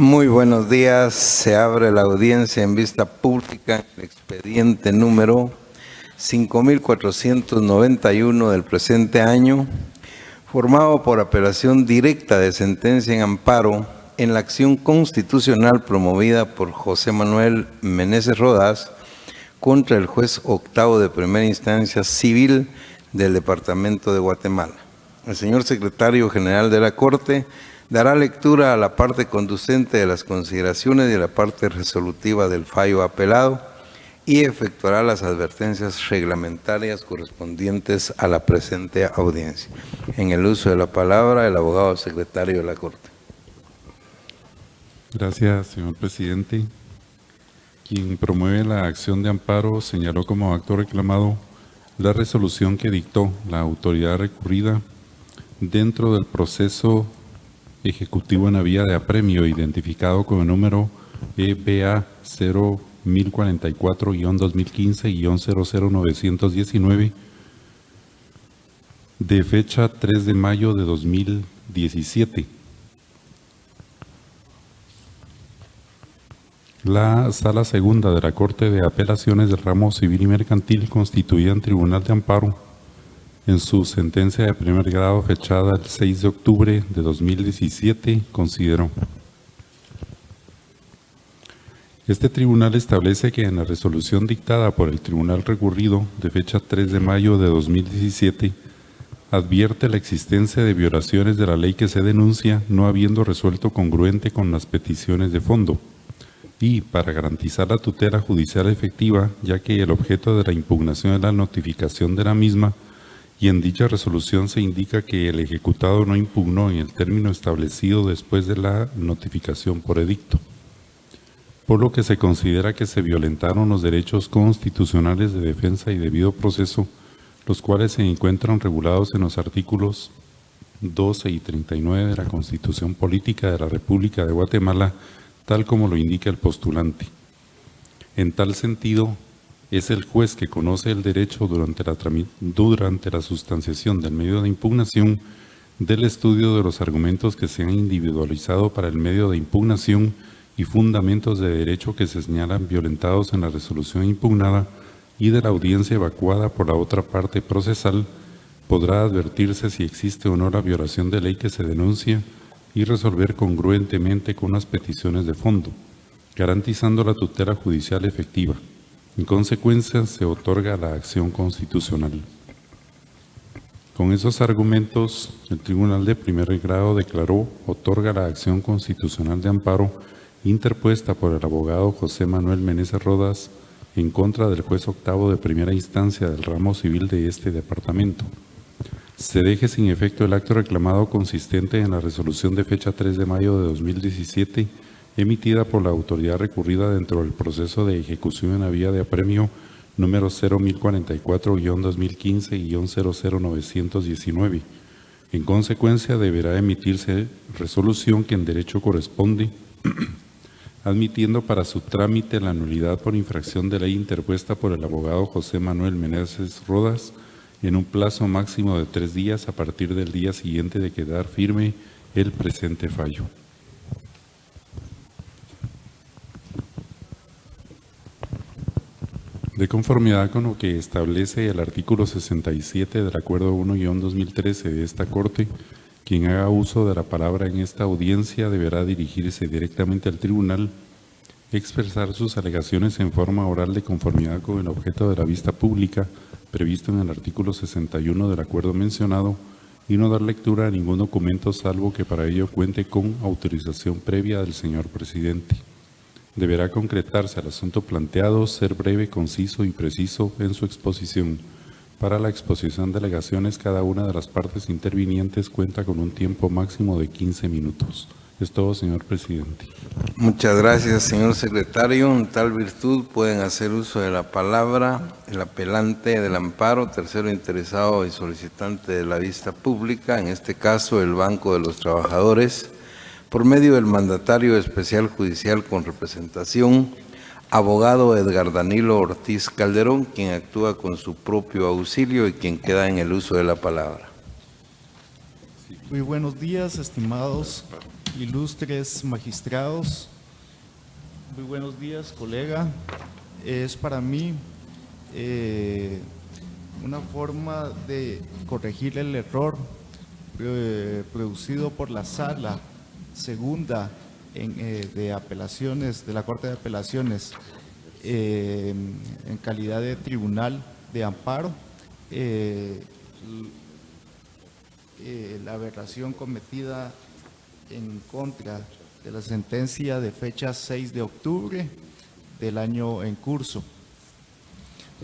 Muy buenos días. Se abre la audiencia en vista pública en el expediente número 5491 del presente año, formado por apelación directa de sentencia en amparo en la acción constitucional promovida por José Manuel Meneses Rodas contra el juez octavo de primera instancia civil del Departamento de Guatemala. El señor secretario general de la Corte dará lectura a la parte conducente de las consideraciones y a la parte resolutiva del fallo apelado y efectuará las advertencias reglamentarias correspondientes a la presente audiencia. En el uso de la palabra, el abogado secretario de la Corte. Gracias, señor presidente. Quien promueve la acción de amparo señaló como acto reclamado la resolución que dictó la autoridad recurrida dentro del proceso ejecutivo en la vía de apremio identificado con el número EBA 01044-2015-00919 de fecha 3 de mayo de 2017. La Sala Segunda de la Corte de Apelaciones del Ramo Civil y Mercantil, constituida en Tribunal de Amparo, en su sentencia de primer grado fechada el 6 de octubre de 2017, consideró: este tribunal establece que en la resolución dictada por el tribunal recurrido de fecha 3 de mayo de 2017, advierte la existencia de violaciones de la ley que se denuncia, no habiendo resuelto congruente con las peticiones de fondo, y para garantizar la tutela judicial efectiva, ya que el objeto de la impugnación es la notificación de la misma, y en dicha resolución se indica que el ejecutado no impugnó en el término establecido después de la notificación por edicto, por lo que se considera que se violentaron los derechos constitucionales de defensa y debido proceso, los cuales se encuentran regulados en los artículos 12 y 39 de la Constitución Política de la República de Guatemala, tal como lo indica el postulante. En tal sentido, es el juez que conoce el derecho durante la sustanciación del medio de impugnación, del estudio de los argumentos que se han individualizado para el medio de impugnación y fundamentos de derecho que se señalan violentados en la resolución impugnada, y de la audiencia evacuada por la otra parte procesal, podrá advertirse si existe o no la violación de ley que se denuncia y resolver congruentemente con las peticiones de fondo, garantizando la tutela judicial efectiva. En consecuencia, se otorga la acción constitucional. Con esos argumentos, el Tribunal de Primer Grado declaró: otorga la acción constitucional de amparo interpuesta por el abogado José Manuel Meneses Rodas en contra del juez octavo de primera instancia del ramo civil de este departamento. Se deje sin efecto el acto reclamado consistente en la resolución de fecha 3 de mayo de 2017, emitida por la autoridad recurrida dentro del proceso de ejecución en la vía de apremio número 01044-2015-00919. En consecuencia, deberá emitirse resolución que en derecho corresponde, admitiendo para su trámite la nulidad por infracción de ley interpuesta por el abogado José Manuel Meneses Rodas en un plazo máximo de 3 días a partir del día siguiente de quedar firme el presente fallo. De conformidad con lo que establece el artículo 67 del Acuerdo 1-2013 de esta Corte, quien haga uso de la palabra en esta audiencia deberá dirigirse directamente al tribunal, expresar sus alegaciones en forma oral de conformidad con el objeto de la vista pública previsto en el artículo 61 del acuerdo mencionado, y no dar lectura a ningún documento salvo que para ello cuente con autorización previa del señor presidente. Deberá concretarse el asunto planteado, ser breve, conciso y preciso en su exposición. Para la exposición de alegaciones, cada una de las partes intervinientes cuenta con un tiempo máximo de 15 minutos. Es todo, señor presidente. Muchas gracias, señor secretario. En tal virtud pueden hacer uso de la palabra el apelante del amparo, tercero interesado y solicitante de la vista pública, en este caso el Banco de los Trabajadores, por medio del mandatario especial judicial con representación, abogado Edgar Danilo Ortiz Calderón, quien actúa con su propio auxilio y quien queda en el uso de la palabra. Muy buenos días, estimados ilustres magistrados, muy buenos días, colega. Es para mí una forma de corregir el error producido por la Sala Segunda de Apelaciones, de la Corte de Apelaciones, en calidad de tribunal de amparo. La aberración cometida en contra de la sentencia de fecha 6 de octubre del año en curso.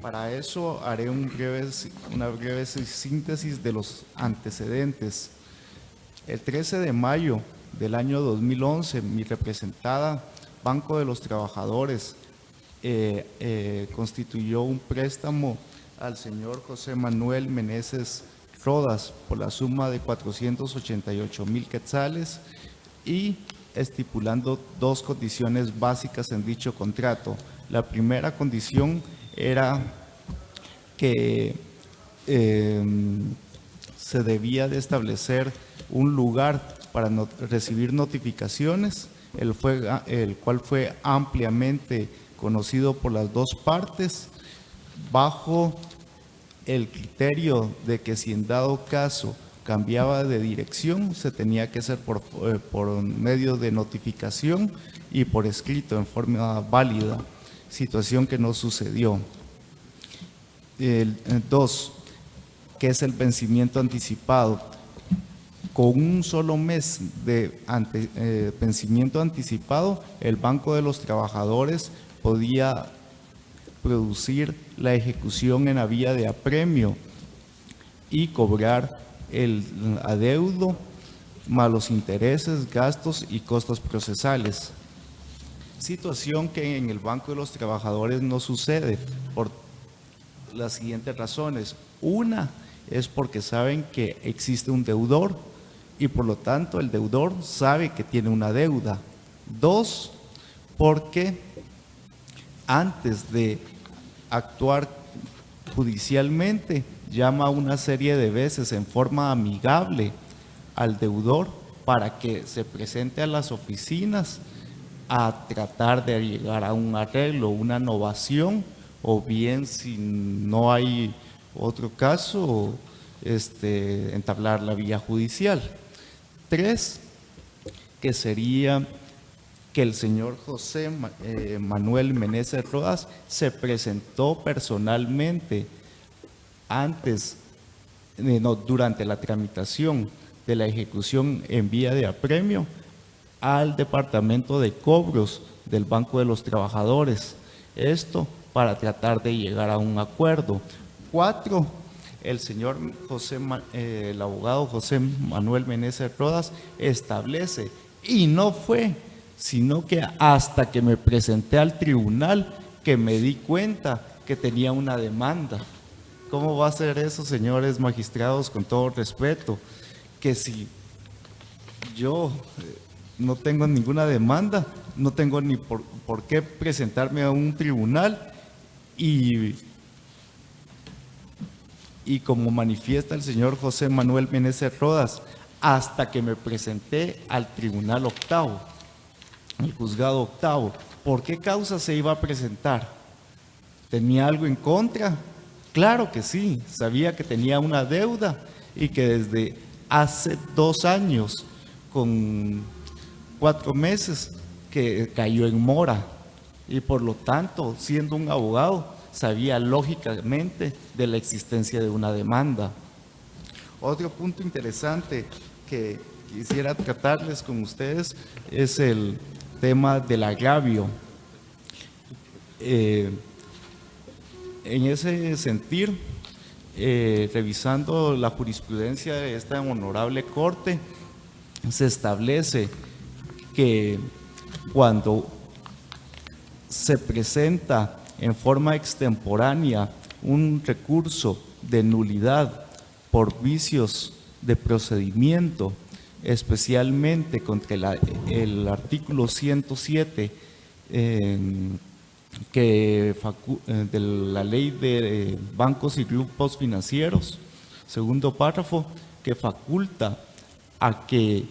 Para eso haré una breve síntesis de los antecedentes. El 13 de mayo del año 2011, mi representada Banco de los Trabajadores constituyó un préstamo al señor José Manuel Meneses Rodas por la suma de 488,000 quetzales y estipulando dos condiciones básicas en dicho contrato. La primera condición era que se debía de establecer un lugar para recibir notificaciones, el cual fue ampliamente conocido por las dos partes, bajo el criterio de que si en dado caso cambiaba de dirección, se tenía que hacer por medio de notificación y por escrito en forma válida, situación que no sucedió. Dos, que es el vencimiento anticipado. Con un solo mes de vencimiento anticipado, el Banco de los Trabajadores podía producir la ejecución en la vía de apremio y cobrar el adeudo más los intereses, gastos y costos procesales. Situación que en el Banco de los Trabajadores no sucede por las siguientes razones. Una es porque saben que existe un deudor y por lo tanto el deudor sabe que tiene una deuda. Dos, porque antes de actuar judicialmente llama una serie de veces en forma amigable al deudor para que se presente a las oficinas a tratar de llegar a un arreglo, una novación, o bien si no hay otro caso, entablar la vía judicial. Tres, que sería que el señor José Manuel Meneses Rodas se presentó personalmente durante la tramitación de la ejecución en vía de apremio al Departamento de Cobros del Banco de los Trabajadores. Esto para tratar de llegar a un acuerdo. Cuatro, el señor el abogado José Manuel Meneses Rodas establece, y no fue sino que hasta que me presenté al tribunal que me di cuenta que tenía una demanda. ¿Cómo va a ser eso, señores magistrados, con todo respeto? Que si yo no tengo ninguna demanda, no tengo ni por qué presentarme a un tribunal y como manifiesta el señor José Manuel Meneses Rodas, hasta que me presenté al tribunal octavo, el juzgado octavo. ¿Por qué causa se iba a presentar? ¿Tenía algo en contra? Claro que sí, sabía que tenía una deuda y que desde hace 2 años, con 4 meses, que cayó en mora y por lo tanto, siendo un abogado, sabía lógicamente de la existencia de una demanda. Otro punto interesante que quisiera tratarles con ustedes es el tema del agravio. En ese sentir, revisando la jurisprudencia de esta honorable Corte, se establece que cuando se presenta en forma extemporánea un recurso de nulidad por vicios de procedimiento, especialmente contra el artículo 107 de la Ley de Bancos y Grupos Financieros, segundo párrafo, que faculta a que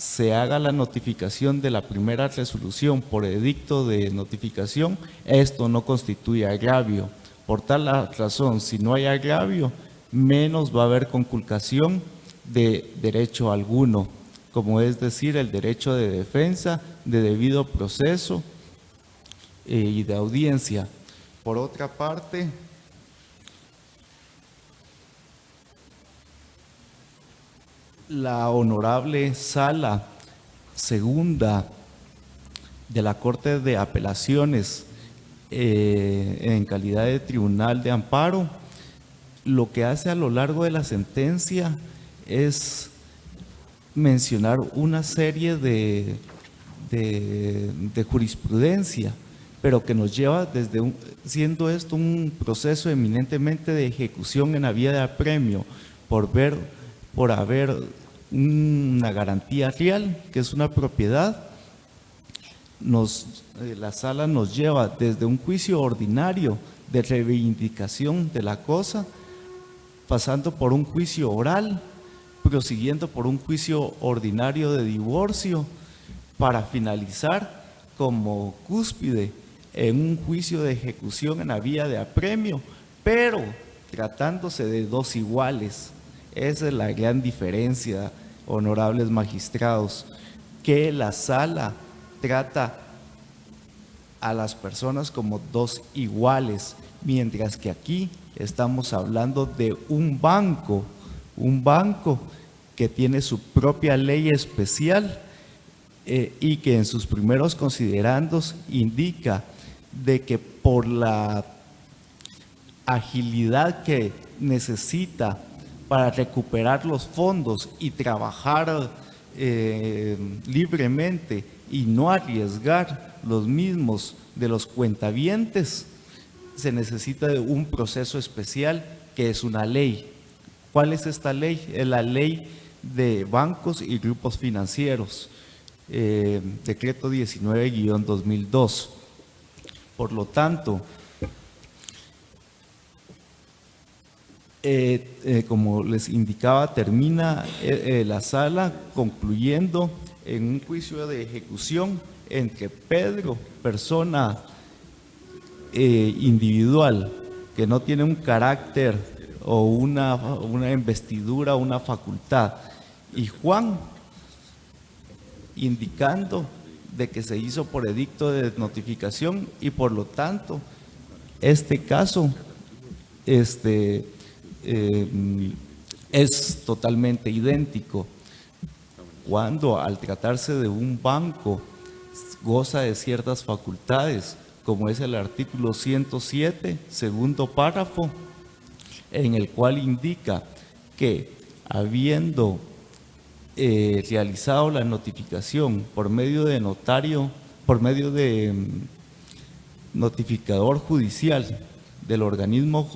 se haga la notificación de la primera resolución por edicto de notificación, esto no constituye agravio. Por tal razón, si no hay agravio, menos va a haber conculcación de derecho alguno, como es decir, el derecho de defensa, de debido proceso y de audiencia. Por otra parte, la honorable Sala Segunda de la Corte de Apelaciones en calidad de Tribunal de Amparo, lo que hace a lo largo de la sentencia es mencionar una serie de jurisprudencia, pero que nos lleva desde siendo esto un proceso eminentemente de ejecución en la vía de apremio, por haber una garantía real, que es una propiedad. La sala nos lleva desde un juicio ordinario de reivindicación de la cosa, pasando por un juicio oral, prosiguiendo por un juicio ordinario de divorcio, para finalizar como cúspide en un juicio de ejecución en la vía de apremio, pero tratándose de dos iguales. Esa es la gran diferencia, honorables magistrados, que la sala trata a las personas como dos iguales, mientras que aquí estamos hablando de un banco que tiene su propia ley especial y que en sus primeros considerandos indica de que por la agilidad que necesita para recuperar los fondos y trabajar libremente y no arriesgar los mismos de los cuentavientes, se necesita de un proceso especial que es una ley. ¿Cuál es esta ley? Es la ley de bancos y grupos financieros, decreto 19-2002. Por lo tanto, como les indicaba, termina la sala concluyendo en un juicio de ejecución entre Pedro, persona individual que no tiene un carácter o una investidura, una facultad, y Juan, indicando de que se hizo por edicto de notificación y por lo tanto este caso es totalmente idéntico, cuando al tratarse de un banco goza de ciertas facultades, como es el artículo 107, segundo párrafo, en el cual indica que habiendo realizado la notificación por medio de notario, por medio de notificador judicial del organismo,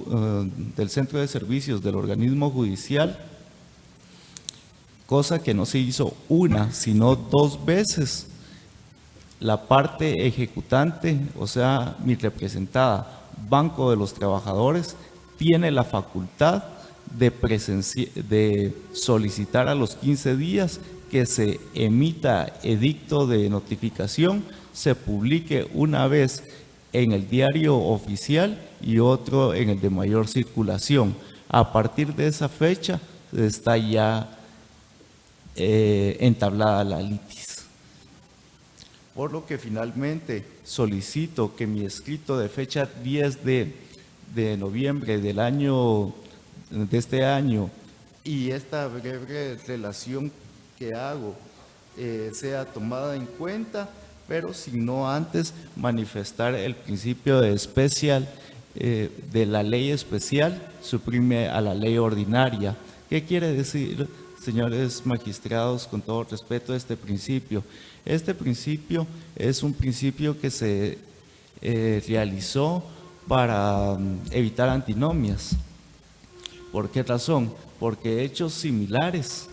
del centro de servicios del organismo judicial, cosa que no se hizo una, sino dos veces, la parte ejecutante, o sea, mi representada, Banco de los Trabajadores, tiene la facultad de solicitar a los 15 días que se emita edicto de notificación, se publique una vez en el diario oficial y otro en el de mayor circulación. A partir de esa fecha está ya entablada la litis. Por lo que finalmente solicito que mi escrito de fecha 10 de noviembre de este año y esta breve relación que hago sea tomada en cuenta, pero si no antes manifestar el principio de especial de la ley especial suprime a la ley ordinaria. ¿Qué quiere decir, señores magistrados, con todo respeto a este principio? Este principio es un principio que se realizó para evitar antinomias. ¿Por qué razón? Porque hechos similares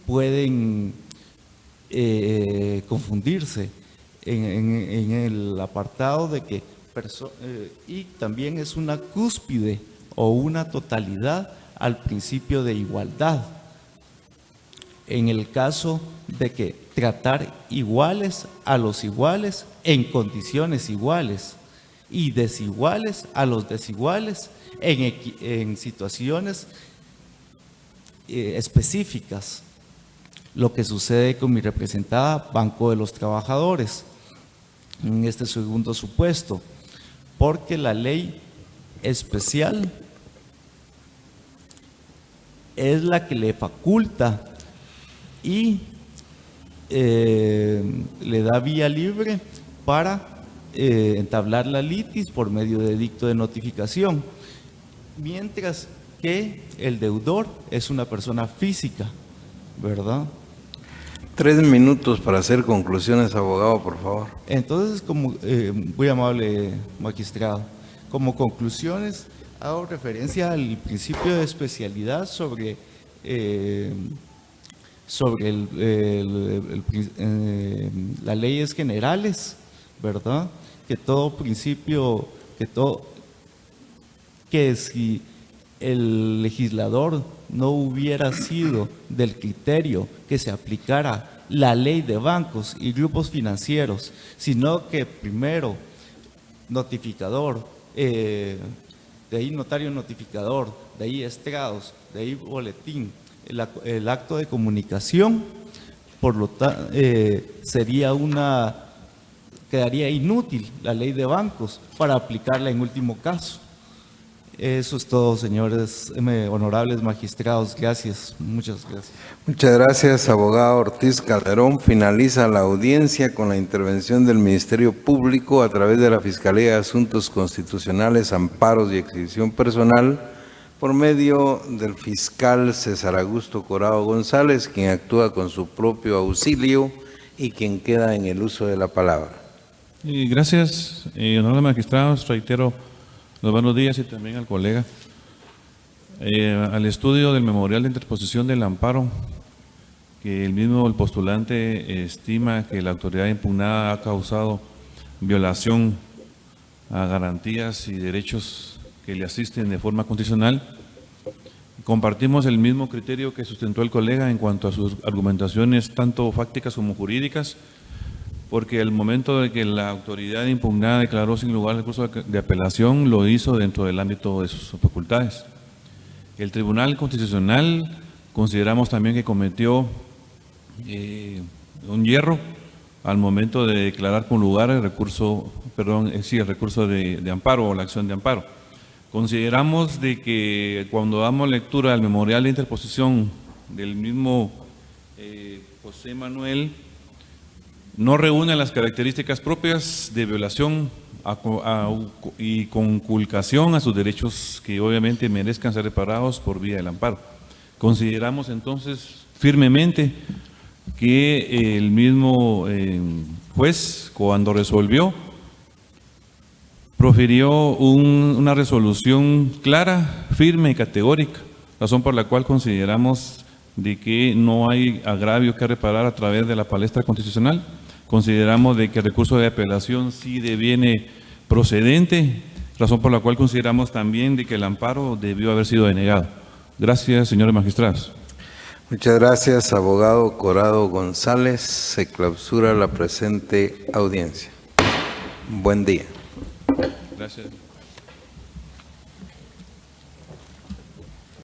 pueden confundirse en el apartado de que y también es una cúspide o una totalidad al principio de igualdad. en el caso de que tratar iguales a los iguales en condiciones iguales y desiguales a los desiguales en situaciones específicas. Lo que sucede con mi representada Banco de los Trabajadores en este segundo supuesto, porque la ley especial es la que le faculta y le da vía libre para entablar la litis por medio de edicto de notificación, mientras que el deudor es una persona física, ¿verdad? 3 minutos para hacer conclusiones, abogado, por favor. Entonces, como muy amable magistrado, como conclusiones hago referencia al principio de especialidad sobre las leyes generales, ¿verdad? Que todo principio, que si el legislador no hubiera sido del criterio que se aplicara la ley de bancos y grupos financieros, sino que primero notificador, de ahí notario notificador, de ahí estrados, de ahí boletín, el acto de comunicación, por lo tanto, quedaría inútil la ley de bancos para aplicarla en último caso. Eso es todo, señores honorables magistrados. Gracias, muchas gracias. Muchas gracias, abogado Ortiz Calderón. Finaliza la audiencia con la intervención del Ministerio Público a través de la Fiscalía de Asuntos Constitucionales, Amparos y Exhibición Personal, por medio del fiscal César Augusto Corado González, quien actúa con su propio auxilio y quien queda en el uso de la palabra. Gracias, honorables magistrados. Reitero los buenos días y también al colega. Al estudio del memorial de interposición del amparo, que el postulante estima que la autoridad impugnada ha causado violación a garantías y derechos que le asisten de forma constitucional, compartimos el mismo criterio que sustentó el colega en cuanto a sus argumentaciones, tanto fácticas como jurídicas, porque al momento de que la autoridad impugnada declaró sin lugar el recurso de apelación, lo hizo dentro del ámbito de sus facultades. El Tribunal Constitucional consideramos también que cometió un hierro al momento de declarar con lugar el recurso, el recurso de amparo o la acción de amparo. Consideramos de que cuando damos lectura al memorial de interposición del mismo José Manuel, no reúne las características propias de violación y conculcación a sus derechos que obviamente merezcan ser reparados por vía del amparo. Consideramos entonces firmemente que el mismo juez, cuando resolvió, profirió una resolución clara, firme y categórica, razón por la cual consideramos de que no hay agravio que reparar a través de la palestra constitucional. Consideramos de que el recurso de apelación sí deviene procedente, razón por la cual consideramos también de que el amparo debió haber sido denegado. Gracias, señores magistrados. Muchas gracias, abogado Corado González. Se clausura la presente audiencia. Buen día. Gracias.